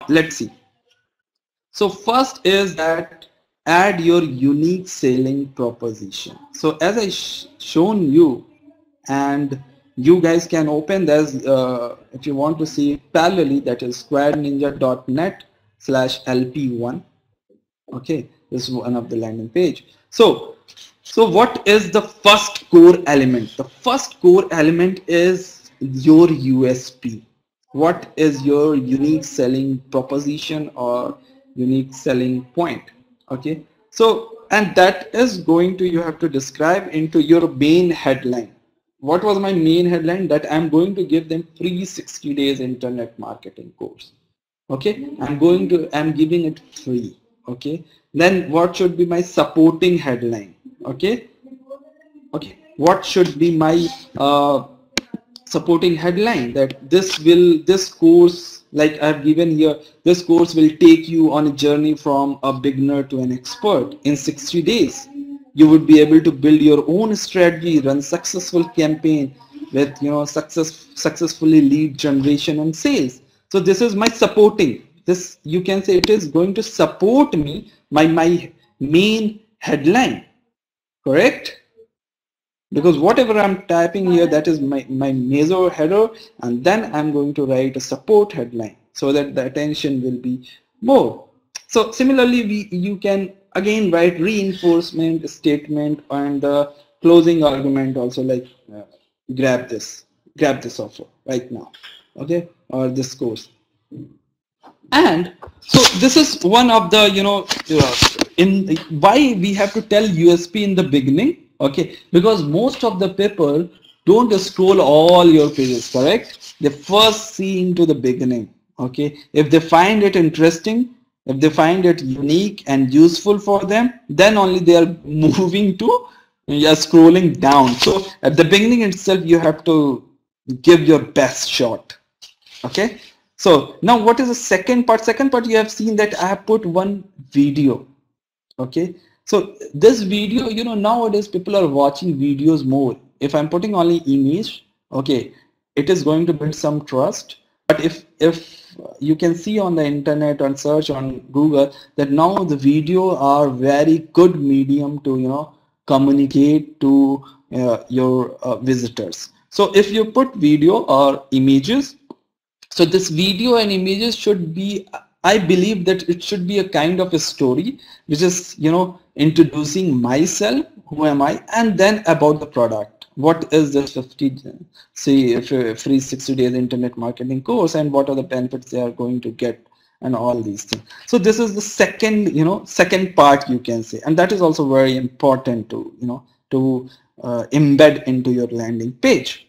let's see. So first is that add your unique selling proposition. So as I shown you, and you guys can open this if you want to see it parallelly, that is squareninja.net/lp1. Okay, this is one of the landing page. So what is the first core element? The first core element is your USP. What is your unique selling proposition or unique selling point? Okay, so and that is going to, you have to describe into your main headline. What was my main headline? That I'm going to give them free 60 days internet marketing course. Okay, I'm giving it free. Okay, then what should be my supporting headline? Okay, what should be my supporting headline? That this course, like I've given here, this course will take you on a journey from a beginner to an expert in 60 days. You would be able to build your own strategy, run successful campaign with successfully lead generation and sales. So this is my supporting. This, you can say, it is going to support me, my main headline, correct? Because whatever I'm typing here, that is my major header, and then I'm going to write a support headline so that the attention will be more. So similarly, you can again write reinforcement statement and the closing argument also, like grab this offer right now, okay, or this course. And so this is one of the, in why we have to tell USP in the beginning. Okay, because most of the people don't scroll all your pages, correct? They first see into the beginning. Okay, if they find it interesting, if they find it unique and useful for them, then only they are moving to, scrolling down. So at the beginning itself, you have to give your best shot. Okay, so now what is the second part? Second part, you have seen that I have put one video. Okay, so this video, nowadays people are watching videos more. If I'm putting only image, okay, it is going to build some trust. But if you can see on the internet and search on Google that now the video are very good medium to communicate to your visitors. So if you put video or images, so this video and images should be, I believe that it should be a kind of a story, which is, introducing myself, who am I, and then about the product. What is this free 60 days internet marketing course, and what are the benefits they are going to get, and all these things. So this is the second, second part, you can say, and that is also very important to embed into your landing page.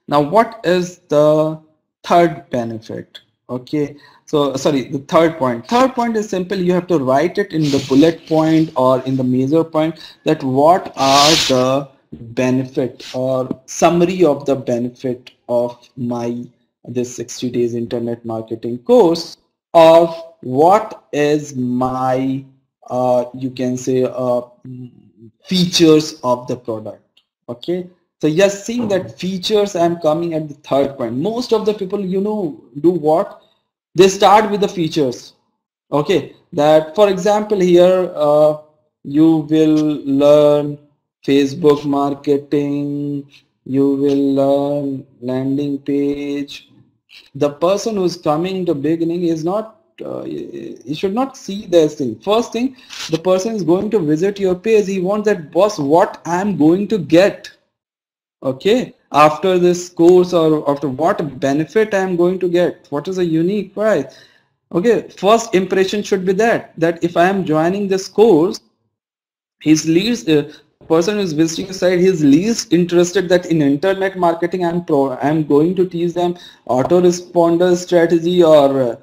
Now, what is the third benefit? Okay, so sorry, the third point is simple. You have to write it in the bullet point or in the major point, that what are the benefit or summary of the benefit of this 60 days internet marketing course, or what is my you can say features of the product. Okay, so yes, seeing that features, I'm coming at the third point. Most of the people, do what? They start with the features. Okay, that for example here, you will learn Facebook marketing, you will learn landing page. The person who's coming to beginning is not, he should not see this thing. First thing, the person is going to visit your page. He wants that, boss, what I'm going to get. Okay, after this course, or after what benefit I am going to get, what is a unique price. Okay, first impression should be that if I am joining this course, his least person who is visiting the site, he is least interested that in internet marketing I'm going to teach them autoresponder strategy or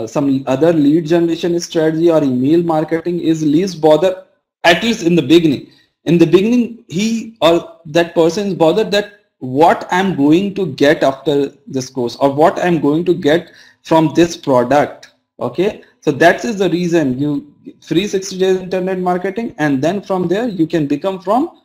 some other lead generation strategy or email marketing. Is least bother, at least in the beginning. In the beginning, he or that person is bothered that what I'm going to get after this course, or what I'm going to get from this product. Okay, so that is the reason you free 60 days internet marketing, and then from there you can become from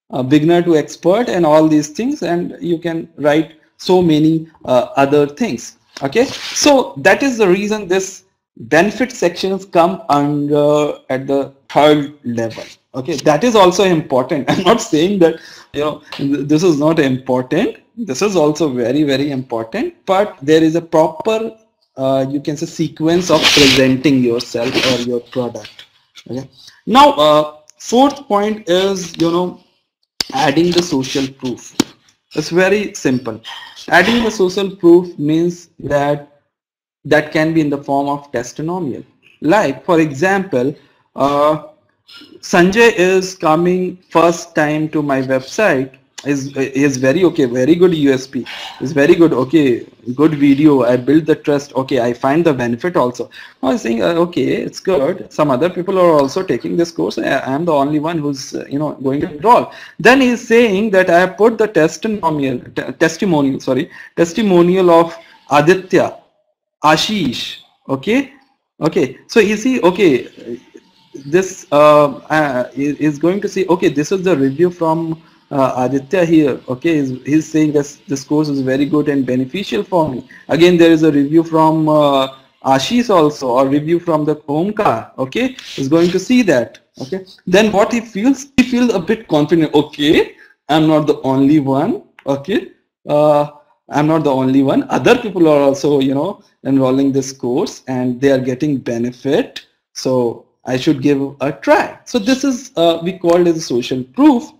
a beginner to expert and all these things, and you can write so many other things. Okay, so that is the reason this benefit sections come under at the third level. Okay, that is also important. I'm not saying that this is not important. This is also very, very important, but there is a proper you can say sequence of presenting yourself or your product. Okay, now fourth point is adding the social proof. It's very simple. Adding the social proof means that can be in the form of testimonial. Like, for example, Sanjay is coming first time to my website. Is very okay, very good USP. Is very good. Okay, good video. I build the trust. Okay, I find the benefit also. I was saying, okay, it's good. Some other people are also taking this course. I am the only one who's going to enroll. Then he's saying that I have put the testimonial of Aditya, Ashish. Okay, okay. So you see, okay, this is going to say, okay, this is the review from Aditya here. Okay, he's saying this course is very good and beneficial for me. Again, there is a review from Ashish also, or review from the Omkar. Okay, is going to see that. Okay, then what he feels? He feels a bit confident. Okay, I'm not the only one. Okay, I'm not the only one. Other people are also enrolling this course and they are getting benefit. So I should give a try. So this is we call it as social proof.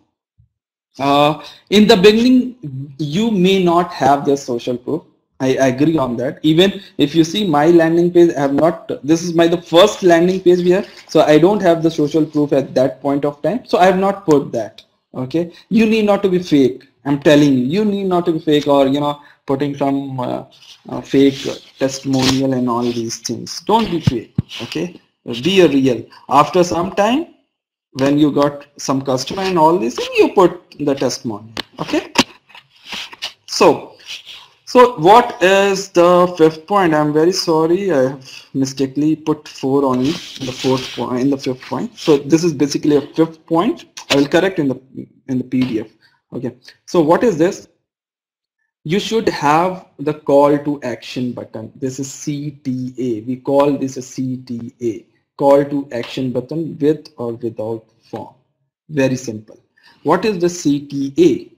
In the beginning, you may not have the social proof. I agree on that. Even if you see my landing page, I have not. This is the first landing page we have. So I don't have the social proof at that point of time. So I have not put that. Okay. You need not to be fake. I'm telling you, you need not to be fake or putting some fake testimonial and all these things. Don't be fake. Okay. Be a real. After some time, when you got some customer and all this, you put the testimonial. Okay, so what is the fifth point? I'm very sorry, I have mistakenly put 4 only in the fourth point, in the fifth point. So this is basically a fifth point. I will correct in the PDF. Okay, so what is this? You should have the call to action button. This is CTA. We call this a CTA, call to action button, with or without form. Very simple. What is the CTA?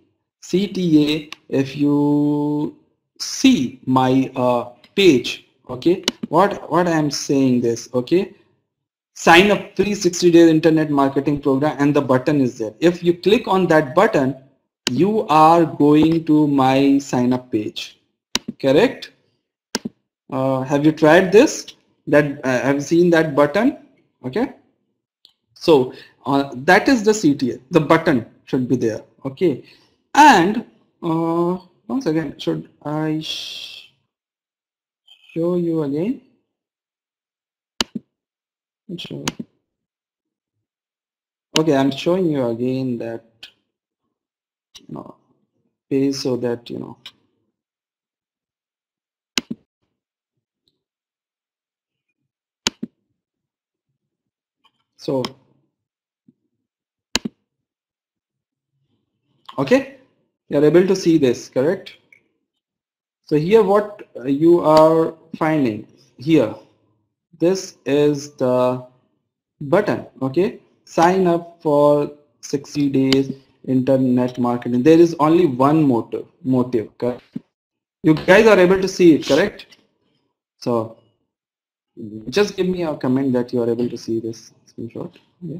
CTA, if you see my page, okay, what I am saying this, okay, sign up free 60 days internet marketing program, and the button is there. If you click on that button, you are going to my sign up page. Correct? Have you tried this? That have seen that button? Okay. So that is the CTA. The button should be there. Okay. And once again, should I show you again? Sure. Okay, I'm showing you again that page so that So okay, you're able to see this, correct? So here what you are finding here, this is the button. Okay, sign up for 60 days internet marketing. There is only one motive, correct? You guys are able to see it, correct? So just give me a comment that you are able to see this screenshot. Yeah.